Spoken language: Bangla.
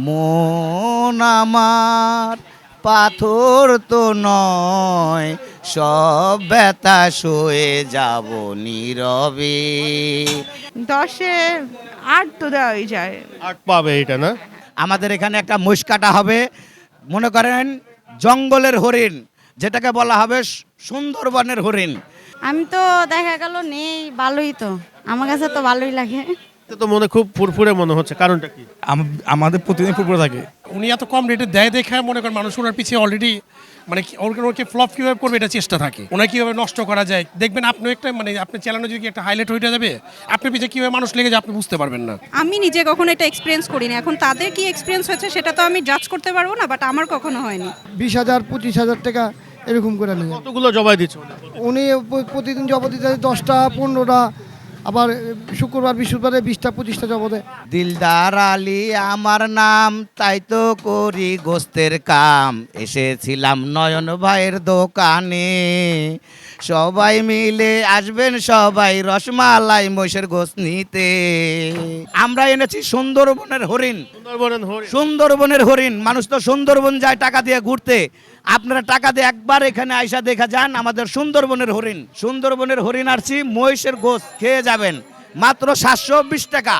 মন আমার পাথর তো নয়, সব ব্যথা সয়ে যাব নীরবে। 10-এ 8 তো দেওয়াই যায়। 8 পাবে এটা না? আমাদের এখানে একটা মোষ কাটা হবে, মনে করেন জঙ্গলের হরিণ, যেটাকে বলা হবে সুন্দরবনের হরিণ। আমি তো দেখা গেল নেই, ভালোই তো, আমার কাছে তো ভালোই লাগে। এটা তো মনে খুব ফুরফুরে মনে হচ্ছে, কারণটা কি? আমাদের প্রতিদিন ফুটবল থাকে। উনি এত কম রেটে দেয় দেখে মনে করেন মানুষ ওনার পিছিয়ে অলরেডি মানে ওকে ফ্লপ কীভাবে করবে এটা চেষ্টা থাকে, ওনাকে কীভাবে নষ্ট করা যায় দেখবেন আপনি একটা মানে আপনি চ্যানেলে যদি একটা হাইলাইট হয়ে যাবে আপনার পিছিয়ে কীভাবে মানুষ লেগে যায় আপনি বুঝতে পারবেন না। আমি নিজে কখনো এটা এক্সপিরিয়েন্স করিনি, এখন তাদের কি এক্সপিরিয়েন্স হয়েছে সেটা তো আমি জাজ করতে পারবো না, বাট আমার কখনো হয়নি। 20,000 25,000 টাকা এরকম করে নিয়ে কতগুলো জবাই দিচ্ছে? উনি প্রতিদিন জব দিতে 10টা 15টা, আবার শুক্রবার বৃহস্পতিবারে 20টা 25টা জব দেয়। দিলদার আলী আমার নাম, তাই তো করি গোস্তের কাম। এসেছিলাম নয়ন ভাইয়ের দোকানে, সবাই মিলে আসবেন সবাই রসমালাই মহিষের গোস্ত নিতে। আমরা এনেছি সুন্দরবনের হরিণ। সুন্দরবনের হরিণ, মানুষ তো সুন্দরবন যায় টাকা দিয়ে ঘুরতে, আপনারা টাকা দিয়ে একবার এখানে আইসা দেখা যান আমাদের সুন্দরবনের হরিণ। সুন্দরবনের হরিণ আসছি, মহিষের গোস্ত খেয়ে যাবেন মাত্র 720 টাকা।